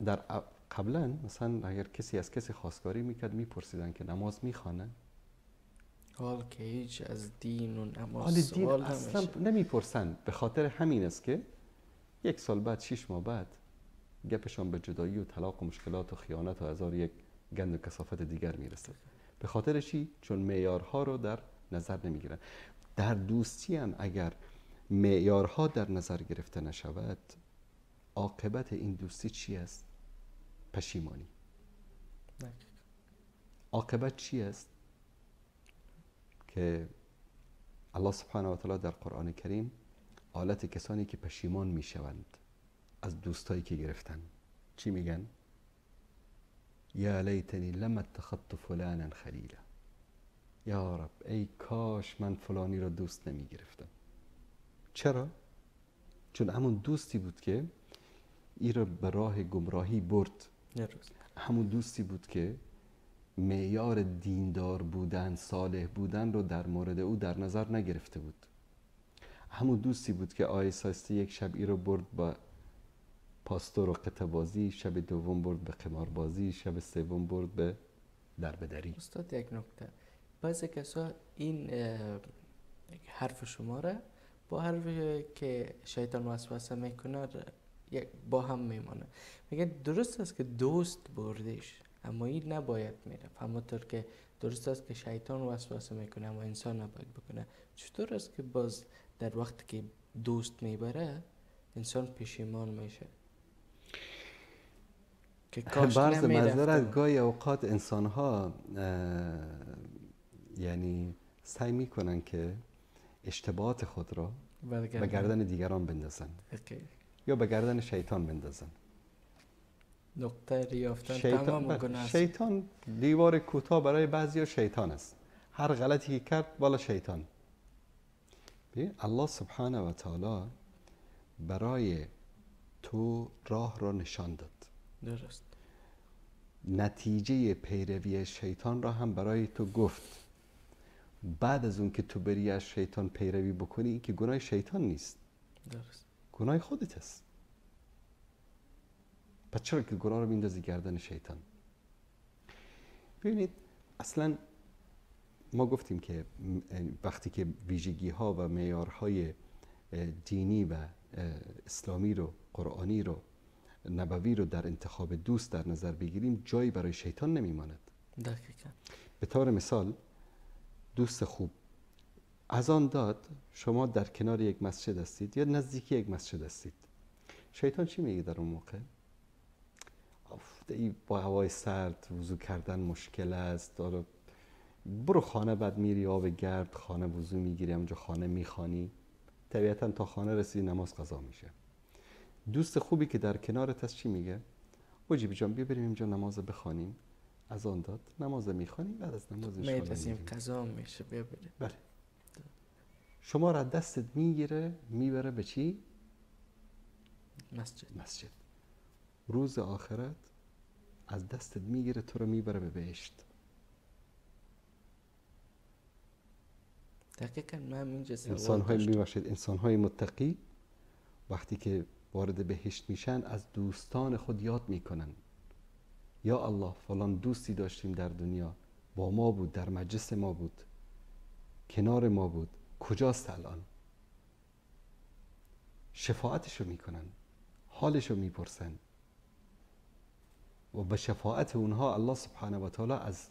در قبلا مثلا اگر کسی از کسی خواستگاری میکرد میپرسیدن که نماز میخوانه؟ حال که هیچ از دین و نماز حال دین سوال اصلا نمیپرسن. به خاطر همین است که 1 سال بعد، 6 ماه بعد گپشان به جدایی و طلاق و مشکلات و خیانت و 1001 گند و کثافت دیگر میرسه. به خاطر چی؟ چون معیارها رو در نظر نمیگیرن. در دوستی هم اگر معیارها در نظر گرفته نشود، عاقبت این دوستی چی است؟ پشیمانی. عاقبت چی است؟ که الله سبحانه و تعالی در قرآن کریم حالت کسانی که پشیمان میشوند از دوستایی که گرفتن چی میگن؟ یا لیتنی لم اتخذت فلانا خلیلا. یا رب ای کاش من فلانی را دوست نمی گرفتم. چرا؟ چون همون دوستی بود که ای را به راه گمراهی برد. همون دوستی بود که معیار دیندار بودن، صالح بودن رو در مورد او در نظر نگرفته بود. همون دوستی بود که آیساسته یک شب ای رو برد با پاستور و قطع بازی، شب دوم برد به قمار بازی، شب سوم برد به دربدری. استاد یک نکته، بعضی کسا این حرف شما را با حرفی که شیطان وسوسه میکنه با هم میمانه. میگه درست است که دوست بردیش اما این نباید میره. همونطور که درست است که شیطان وسوسه میکنه اما انسان نباید بکنه. چطور است که باز در وقت که دوست میبره انسان پشیمان میشه؟ که کاش معذرت گاهی اوقات انسان ها یعنی سعی میکنن که اشتباهات خود را به گردن دیگران بندازن یا به گردن شیطان بندازن. نقطه ریافتن تمام گناه. شیطان دیوار کوتاه برای بعضیا شیطان است. هر غلطی که کرد بالا شیطان. الله سبحانه و تعالی برای تو راه را نشان داد. درست. نتیجه پیروی شیطان را هم برای تو گفت. بعد از اون که تو بری از شیطان پیروی بکنی، این که گناه شیطان نیست. درست. گناه خودت است. پس چرا که گناه رو میندازی گردن شیطان؟ ببینید اصلا ما گفتیم که وقتی که ویژگی ها و معیارهای دینی و اسلامی رو، قرآنی رو، نبوی رو در انتخاب دوست در نظر بگیریم، جایی برای شیطان نمیماند. دقیقاً. به طور مثال دوست خوب از آن داد، شما در کنار یک مسجد هستید یا نزدیکی یک مسجد هستید، شیطان چی میگه در اون موقع؟ با هوای سرد وضو کردن مشکل است، برو خانه، بعد میری آب گرد خانه وضو میگیری، اونجا خانه میخوانی، طبیعتا تا خانه رسیدی نماز قضا میشه. دوست خوبی که در کنارت هست چی میگه؟ وجیب جان بیا بریم اینجا نماز بخوانیم، از آن داد نماز میخوانیم، بعد از نماز میرسیم قضا میشه، بیا بریم. بله. شما را دستت میگیره میبره به چی؟ مسجد. روز آخرت از دستت میگیره تو رو میبره به بهشت. دقیقاً من اینجا سوال داشتم. انسان‌های متقی وقتی که وارد بهشت میشن از دوستان خود یاد میکنن. یا الله فلان دوستی داشتیم در دنیا، با ما بود، در مجلس ما بود، کنار ما بود، کجاست الان؟ شفاعتشو میکنن، حالشو میپرسن و به شفاعت اونها الله سبحانه و تعالی از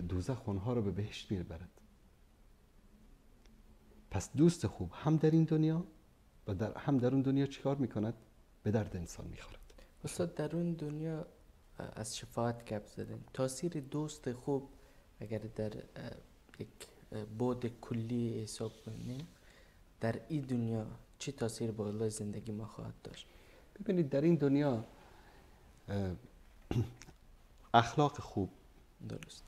دوزخ اونها رو به بهشت میبرد. پس دوست خوب هم در این دنیا و هم در اون دنیا چیکار میکند؟ به درد انسان میخورد. استاد در اون دنیا از شفاعت گپ زدیم، تاثیر دوست خوب اگر در یک بعد کلی حساب کنیم در این دنیا چه تاثیر بالای زندگی ما خواهد داشت؟ ببینید در این دنیا اخلاق خوب، درست،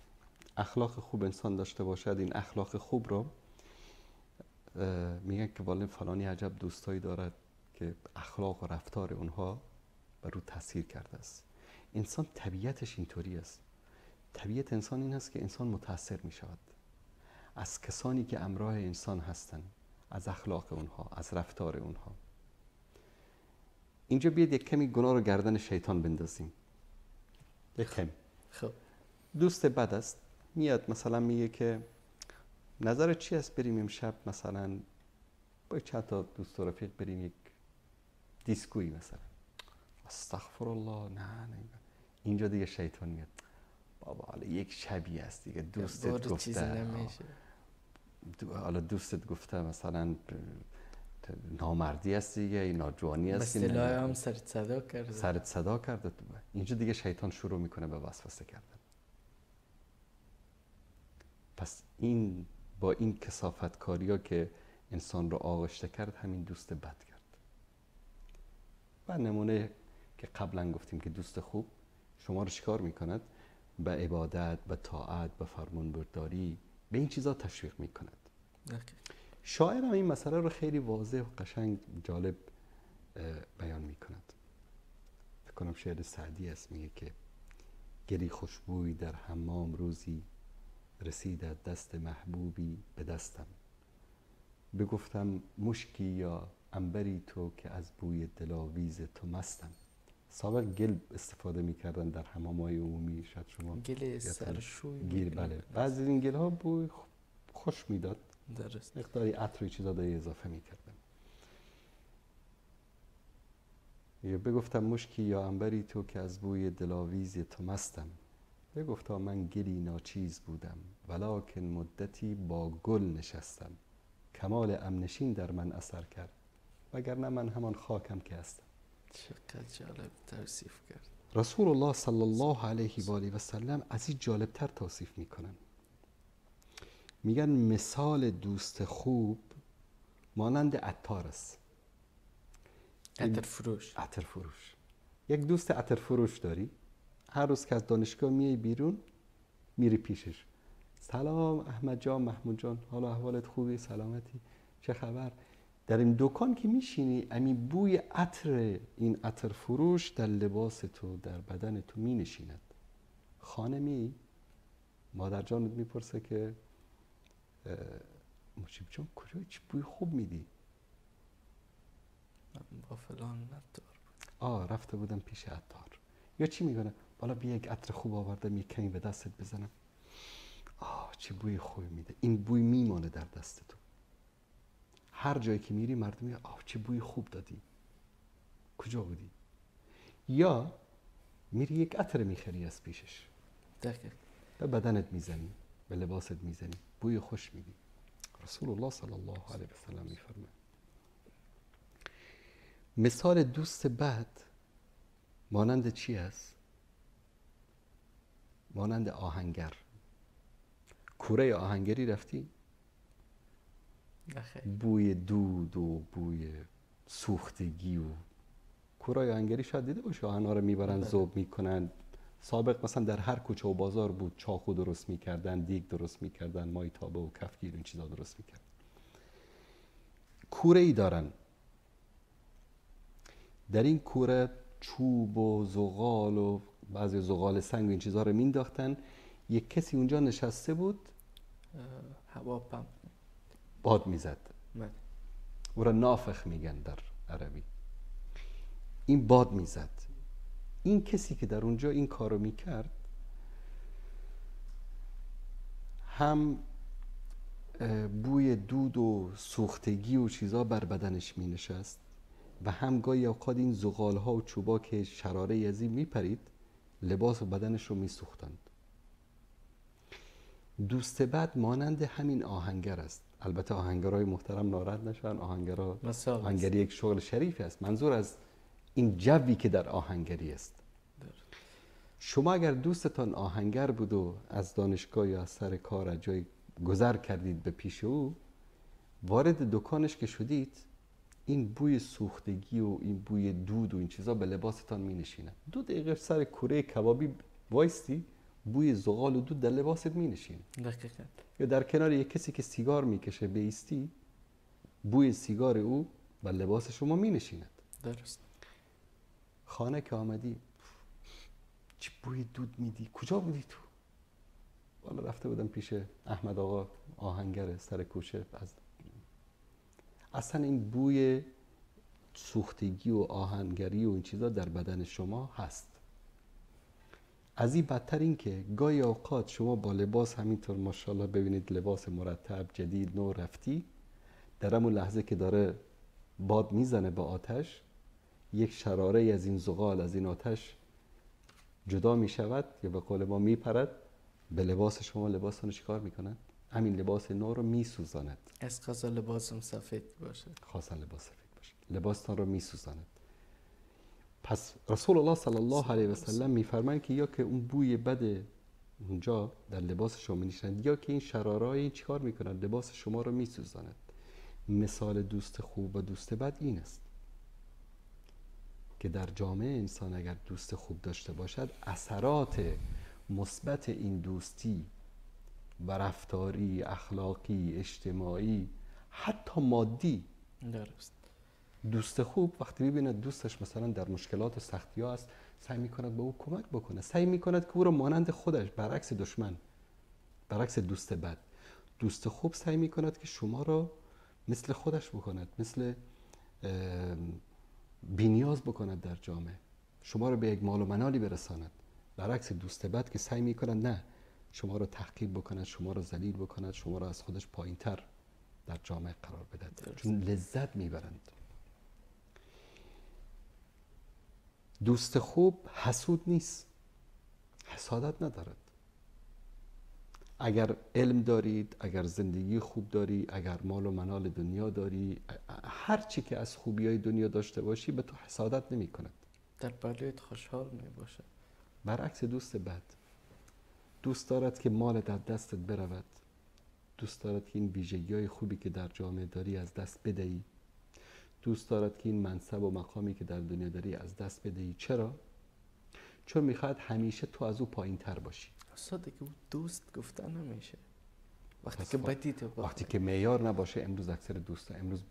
اخلاق خوب انسان داشته باشد، این اخلاق خوب رو میگن که والله فلانی عجب دوستایی دارد که اخلاق و رفتار اونها بر او تاثیر کرده است. انسان طبیعتش اینطوری است. طبیعت انسان این است که انسان متاثر می شود از کسانی که همراه انسان هستند، از اخلاق اونها، از رفتار اونها. اینجا بیاد یک کمی گناه رو گردن شیطان بندازیم. یک کمی. خب دوست بد است، میاد مثلا میگه که نظرت چی است بریم امشب مثلا با چند تا دوست و رفیق بریم یک دیسکویی مثلا. استغفر الله، نه اینجا دیگه شیطان میاد. بابا حالا یک شبی هست دیگه، دوستت گفته حالا دوستت گفته مثلا نامردی هست دیگه، این ناجوانی هست، به اصطلاح هم سرت صدا کرده. اینجا دیگه شیطان شروع میکنه به وسوسه کردن. پس این با این کثافتکاری ها که انسان رو آغشته کرد، همین دوست بد کرد. و نمونه که قبلا گفتیم که دوست خوب شما رو چیکار میکند؟ به عبادت، به طاعت، به فرمانبرداری، به این چیزا تشویق میکند. شاعر هم این مسئله رو خیلی واضح و قشنگ جالب بیان میکند. فکر کنم شعر سعدی است، میگه که گلی خوشبوی در حمام روزی، رسید دست محبوبی به دستم. بگفتم مشکی یا عنبری تو که از بوی دلاویز تو مستم. سابق گل استفاده میکردن در حمام‌های عمومی، شاید شما گل سرشوی گل، بله، بعضی این گل ها بوی خوش میداد، درست، مقداری عطر و چیزا دیگه اضافه میکردن. یا بگفتم مشکی یا عنبری تو که از بوی دلاویز تو مستم. بگفتا من گلی ناچیز بودم، ولکن مدتی با گل نشستم. کمال امنشین در من اثر کرد، وگرنه من همان خاکم که هستم. چقدر جالب توصیف کرد. رسول الله صلی الله علیه و آله و سلم از این جالبتر توصیف میکنن. میگن مثال دوست خوب مانند عطار است. عطر فروش. عطر فروش. یک دوست عطر فروش داری، هر روز که از دانشگاه میای بیرون میری پیشش، سلام احمد جان، محمود جان، حالا احوالت خوبی؟ سلامتی؟ چه خبر؟ در این دکان که میشینی، امی بوی عطر این عطر فروش در لباس تو، در بدن تو می نشیند. خانه می مادر جانت میپرسه که مجیب جان کجا چه بوی خوب میدی؟ با فلان عطار رفته بودم پیش عطار. یا چی میگه؟ بالا بیا یک عطر خوب آوردم، یک کمی به دستت بزنم. چه بوی خوبی میده. این بوی میمانه در دست تو. هر جایی که میری مردم میگه چه بوی خوب دادی، کجا بودی؟ یا میری یک عطر میخری از پیشش، به بدنت میزنی، به لباست میزنی، بوی خوش میدی. رسول الله صلی الله علیه و سلم میفرماید مثال دوست بد مانند چی است؟ مانند آهنگر. کوره آهنگری رفتی؟ بوی دود و بوی سوختگی و کوره آهنگری شاید دیده باشه، آهن‌ها رو میبرن ذوب میکنن. سابق مثلا در هر کوچه و بازار بود، چاقو درست میکردن، دیگ درست میکردن، مایتابه و کفگیر این چیزا درست میکردن. کوره ای دارن، در این کوره چوب و زغال و بعضی زغال سنگ و این چیزا رو مینداختن. یک کسی اونجا نشسته بود، هواپم باد میزد، او را نافخ میگن در عربی. این باد میزد. این کسی که در اونجا این کارو میکرد هم بوی دود و سوختگی و چیزا بر بدنش مینشست و هم گاهی اوقات این زغال ها و چوبا که شراره از این میپرید لباس و بدنش رو میسوختند. دوست بد مانند همین آهنگر است. البته آهنگرای محترم ناراحت نشن، آهنگری یک شغل شریفی است. منظور از این جوی که در آهنگری است. شما اگر دوستتان آهنگر بود و از دانشگاه یا از سر کار از جای گذر کردید به پیش او، وارد دکانش که شدید، این بوی سوختگی و این بوی دود و این چیزا به لباستان می نشینه. 2 دقیقه سر کوره کبابی وایستی، بوی زغال و دود در لباست می نشینه. یا در کنار یک کسی که سیگار میکشه بیستی، بوی سیگار او و لباس شما می نشیند. درست. خانه که آمدی، چه بوی دود میدی، کجا بودی تو؟ والا رفته بودم پیش احمد آقا آهنگر سر کوچه. اصلا این بوی سوختگی و آهنگری و این چیزا در بدن شما هست. از این بدتر این که گاهی اوقات شما با لباس همینطور ماشاءالله ببینید لباس مرتب جدید نو رفتی، در همون لحظه که داره باد میزنه به آتش، یک شراره از این زغال از این آتش جدا می شود یا به قول ما می پرد، به لباس شما لباس رو چیکار میکنند؟ همین لباس نو رو می سوزاند. از قضا لباسم سفید باشه، خاصا لباس سفید باشه، لباستان رو می سوزاند. پس رسول الله صلی الله علیه و سلم میفرمایند که یا که اون بوی بد اونجا در لباس شما می‌نشیند یا که این شرارای چیکار میکنند؟ لباس شما رو میسوزاند. مثال دوست خوب و دوست بد این است که در جامعه انسان اگر دوست خوب داشته باشد، اثرات مثبت این دوستی و رفتاری، اخلاقی، اجتماعی، حتی مادی، درست. دوست خوب وقتی ببیند دوستش مثلا در مشکلات و سختی ها است، سعی میکند به او کمک بکنه، سعی میکند که او را مانند خودش، برعکس دشمن، برعکس دوست بد. دوست خوب سعی میکند که شما را مثل خودش بکند، مثل بی‌نیاز بکند در جامعه، شما را به یک مال و منالی برساند. برعکس دوست بد که سعی میکند نه، شما را تحقیر بکند، شما را ذلیل بکند، شما را از خودش پایینتر در جامعه قرار بدهد، چون لذت میبرند. دوست خوب حسود نیست، حسادت ندارد. اگر علم دارید، اگر زندگی خوب داری، اگر مال و منال دنیا داری، هر چی که از خوبیای دنیا داشته باشی، به تو حسادت نمی کند، در بالایت خوشحال می باشه. برعکس دوست بد، دوست دارد که مالت از دستت برود، دوست دارد که این ویژگی‌های خوبی که در جامعه داری از دست بدهی، دوست دارد که این منصب و مقامی که در دنیا داری از دست بدهی. چرا؟ چون میخواد همیشه تو از او پایین تر باشی. اصلا دیگه دوست گفتن نمیشه وقتی که بدی تو وقتی که معیار نباشه. امروز اکثر دوستا، امروز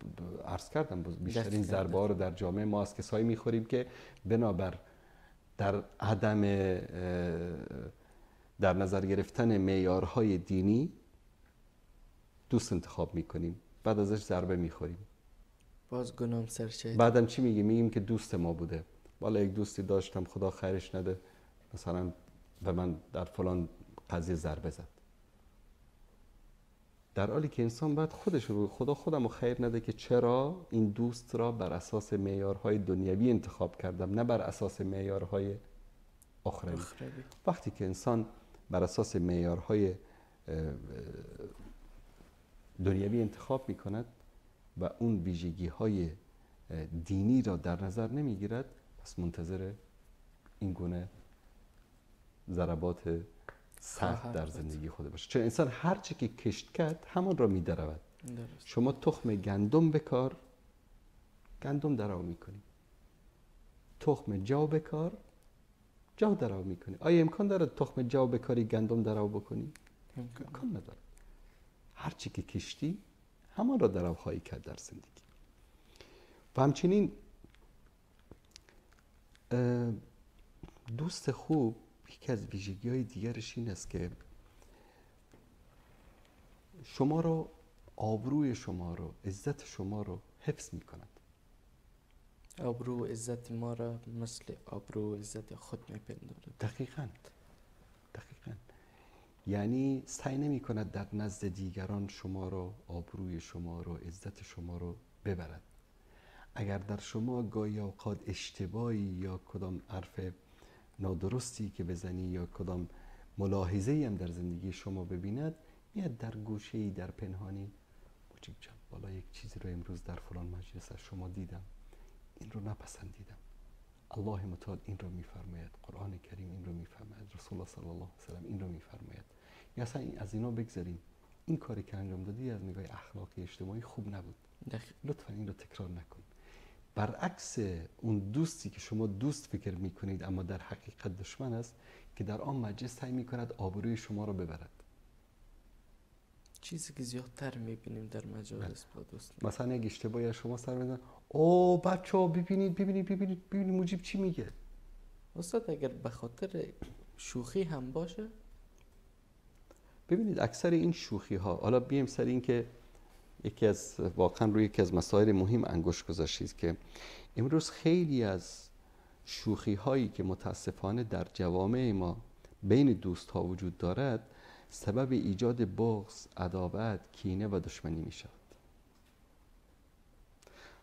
عرض کردم بیشترین ضربه ها رو در جامعه ما از کسایی میخوریم که بنابر در عدم در نظر گرفتن معیارهای دینی دوست انتخاب میکنیم، بعد ازش ضربه میخوریم، باز گناه سرچه. بعدم چی میگیم که دوست ما بوده. والا یک دوستی داشتم خدا خیرش نده، مثلا به من در فلان قضیه ضربه زد، در حالی که انسان باید خودش رو خودم رو خیر نده که چرا این دوست را بر اساس معیارهای دنیوی انتخاب کردم، نه بر اساس معیارهای اخروی. وقتی که انسان بر اساس معیارهای دنیوی انتخاب میکند و اون ویژگی‌های دینی را در نظر نمیگیرد، پس منتظر این گونه ضربات سخت در زندگی خود باشه. چون انسان هر چی که کشت کرد همان را می‌درود. شما تخم گندم بکار، گندم درآ می‌کنی. تخم جو بکار، جو درآ می‌کنی. آیا امکان داره تخم جو بکاری گندم درآ بکنی؟ امکان نداره. هر چی که کشتی همان را درآ خواهی کرد در زندگی. و همچنین دوست خوب یکی از ویژگی‌های دیگرش این است که شما رو، آبروی شما رو، عزت شما رو حفظ می‌کند. آبرو و عزت ما را مثل آبرو و عزت خود می‌پندارد. دقیقاً. یعنی سعی نمی‌کند در نزد دیگران شما رو، آبروی شما رو، عزت شما رو ببرد. اگر در شما گاهی اوقات اشتباهی یا کدام حرف نادرستی که بزنی یا کدام ملاحظه‌ای هم در زندگی شما ببیند، میاد در گوشه‌ای، در پنهانی، مجیب جان والا یک چیزی رو امروز در فلان مجلس از شما دیدم، این رو نپسندیدم. الله متعال این رو میفرماید، قرآن کریم این رو میفرماید، رسول الله صلی الله علیه و سلم این رو میفرماید. یا اصلا از اینا بگذاریم، این کاری که انجام دادی از نگاه اخلاقی اجتماعی خوب نبود، لطفا این رو تکرار نکن. برعکس اون دوستی که شما دوست فکر میکنید اما در حقیقت دشمن است، که در آن مجلس سعی میکند آبروی شما رو ببرد. چیزی که زیادتر میبینیم در مجالس با دوست. مثلا یک اشتباهی از شما سر میزنن، او بچه‌ها ببینید مجیب چی میگه. استاد اگر به خاطر شوخی هم باشه، ببینید اکثر این شوخی ها، حالا بیایم سر این که یکی از واقعا روی یکی از مسائل مهم انگشت گذاشتید که امروز خیلی از شوخی هایی که متاسفانه در جوامع ما بین دوست ها وجود دارد، سبب ایجاد بغض، عداوت، کینه و دشمنی می شود.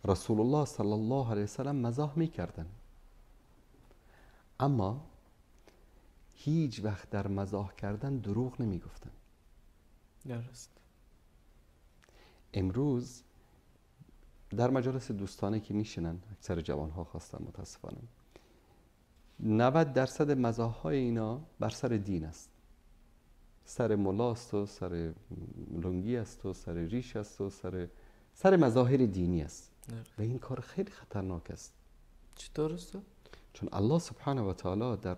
رسول الله صلی الله علیه و سلم مزاح می کردن، اما هیچ وقت در مزاح کردن دروغ نمی گفتن. درست. امروز در مجالس دوستانه که میشنن اکثر جوانها خواستن متاسفانه 90% مزاح‌های اینا بر سر دین است. سر ملاست و سر لنگی است و سر ریش است و سر مظاهر دینی است. و این کار خیلی خطرناک است. چطور است؟ چون الله سبحانه و تعالی در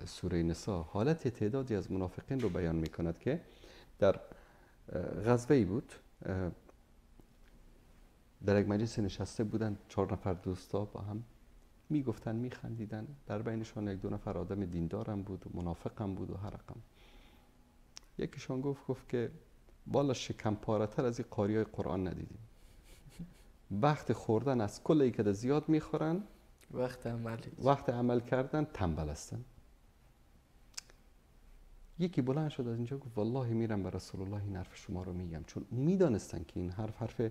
سوره نساء حالت تعدادی از منافقین رو بیان میکند که در غزوه‌ای بود، در یک مجلس نشسته بودن 4 نفر دوستا با هم میگفتن میخندیدن، در بینشان 1-2 نفر آدم دیندارم بود و منافقم بود و هر رقم. یکیشان گفت که والا شکم پاره‌تر از این قاریای قرآن ندیدیم. وقت خوردن از کلی که زیاد میخورن، وقت عمل کردن تنبل هستن. یکی بلند شد از اینجا گفت والله میرم به رسول الله این حرف شما رو میگم، چون میدانستن که این حرف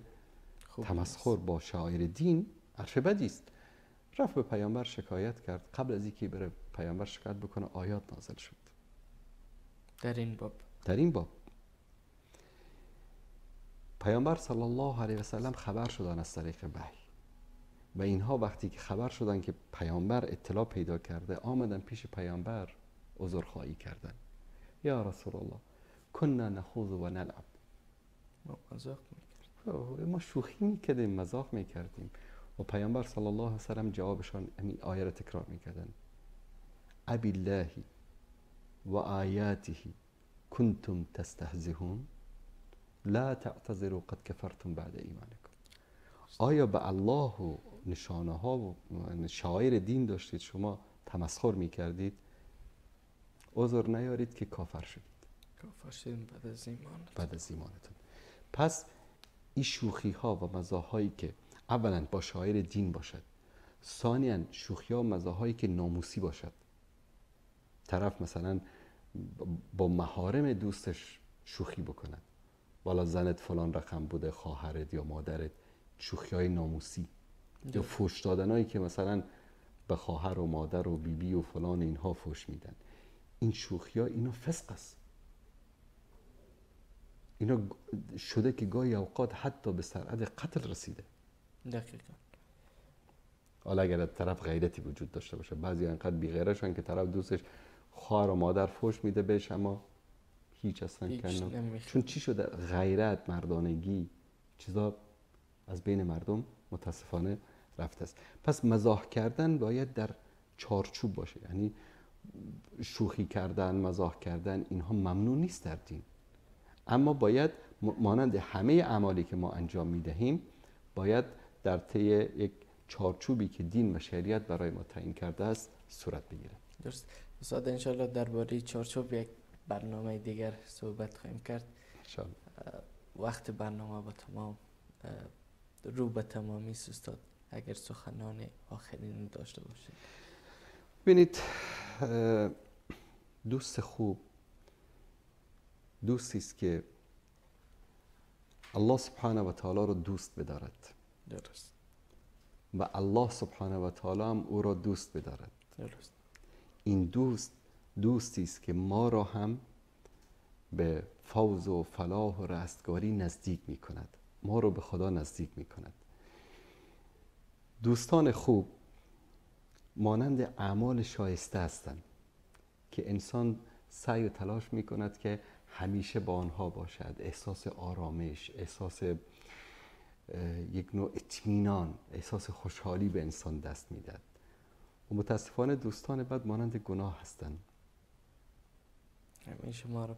تمسخر با شعائر دین حرف بدی است. رفت به پیامبر شکایت کرد. قبل از اینکه بره پیامبر شکایت بکنه آیات نازل شد در این باب. پیامبر صلی الله علیه و سلم خبر شدن از طریق وحی و اینها وقتی که خبر شدن که پیامبر اطلاع پیدا کرده آمدن پیش پیامبر عذرخواهی کردن. یا رسول الله کنا نخوض و نلعب، ما شوخی میکردیم، مزاح میکردیم. و پیامبر صلی الله علیه و سلم جوابشان این آیه را تکرار میکردن: ابی الله و آیاته کنتم تستهزئون لا تعتذروا قد کفرتم بعد ایمانکم. آیا به الله و نشانه ها و شعائر دین داشتید شما تمسخر میکردید؟ عذر نیارید که کافر شدید. بعد از ایمانتون. پس این شوخی ها و مزاح هایی که اولا با شاعر دین باشد، ثانیاً شوخی ها و مزاح هایی که ناموسی باشد، طرف مثلا با محارم دوستش شوخی بکند، والا زنت فلان رقم بوده، خواهرت یا مادرت، شوخی های ناموسی یا فوش دادن هایی که مثلا به خواهر و مادر و بیبی و فلان اینها فوش میدن. این شوخی ها اینا فسق است. اینا شده که گاهی اوقات حتی به سرحد قتل رسیده. دقیقاً. حالا اگر طرف غیرتی وجود داشته باشه، بعضی انقدر بی غیرتشن که طرف دوستش خواهر و مادر فوش میده بهش اما هیچ اصلا کنه. چون چی شده؟ غیرت، مردانگی، چیزا از بین مردم متاسفانه رفته است. پس مزاح کردن باید در چارچوب باشه، یعنی شوخی کردن، مزاح کردن اینها ممنوع نیست در دین، اما باید مانند همه اعمالی که ما انجام میدهیم باید در طی یک چارچوبی که دین و شریعت برای ما تعیین کرده است صورت بگیره. درست. استاد انشالله درباره چارچوب یک برنامه دیگر صحبت خواهیم کرد. انشالله. وقت برنامه با تمام رو به تمامی است استاد، اگر سخنان آخرین داشته باشید. ببینید، دوست خوب دوستی است که الله سبحانه و تعالی رو دوست بدارد. درست. و الله سبحانه و تعالی هم او را دوست بدارد. درست. این دوستی است که ما را هم به فوز و فلاح و رستگاری نزدیک می کند، ما رو به خدا نزدیک می کند. دوستان خوب مانند اعمال شایسته هستند که انسان سعی و تلاش می کند که همیشه با آنها باشد. احساس آرامش، احساس یک نوع اطمینان، احساس خوشحالی به انسان دست میدهد. و متاسفانه دوستان بد مانند گناه هستند، همیشه ما رو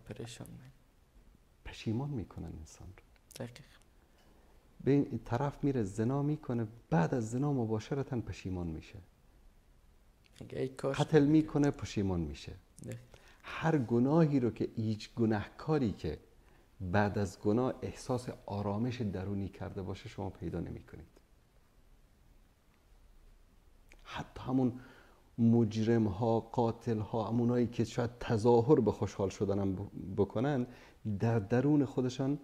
پشیمان میکنن انسان رو. دقیق. به این طرف میره زنا میکنه، بعد از زنا مباشرتا پشیمان میشه. قتل میکنه، پشیمان میشه. هر گناهی رو که هیچ گناهکاری که بعد از گناه احساس آرامش درونی کرده باشه شما پیدا نمی کنید. حتی همون مجرم ها، قاتل ها، همونایی که شاید تظاهر به خوشحال شدن هم بکنن، در درون خودشان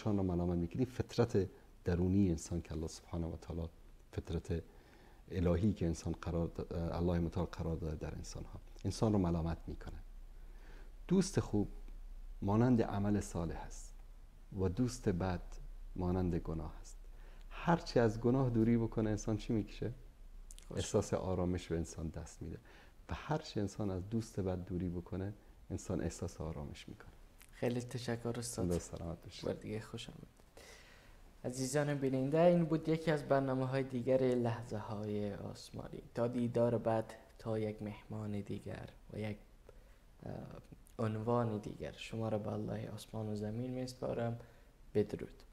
رو ملامت میکنید. فطرت درونی انسان که الله سبحانه و تعالی، فطرت الهی که انسان الله متعال قرار داده در انسان ها. انسان رو ملامت میکنه. دوست خوب مانند عمل صالح است و دوست بد مانند گناه است. هرچی از گناه دوری بکنه انسان چی میکشه؟ احساس آرامش به انسان دست میده و هرچی انسان از دوست بد دوری بکنه انسان احساس آرامش میکنه. خیلی تشکر استاد. سلامت باشید. بار دیگه خوش آمد. عزیزان بیننده، این بود یکی از برنامه‌های دیگر لحظه های آسمانی. تا دیدار بعد، تا یک مهمان دیگر و یک عنوان دیگر، شما را به الله آسمان و زمین میسپارم. بدرود.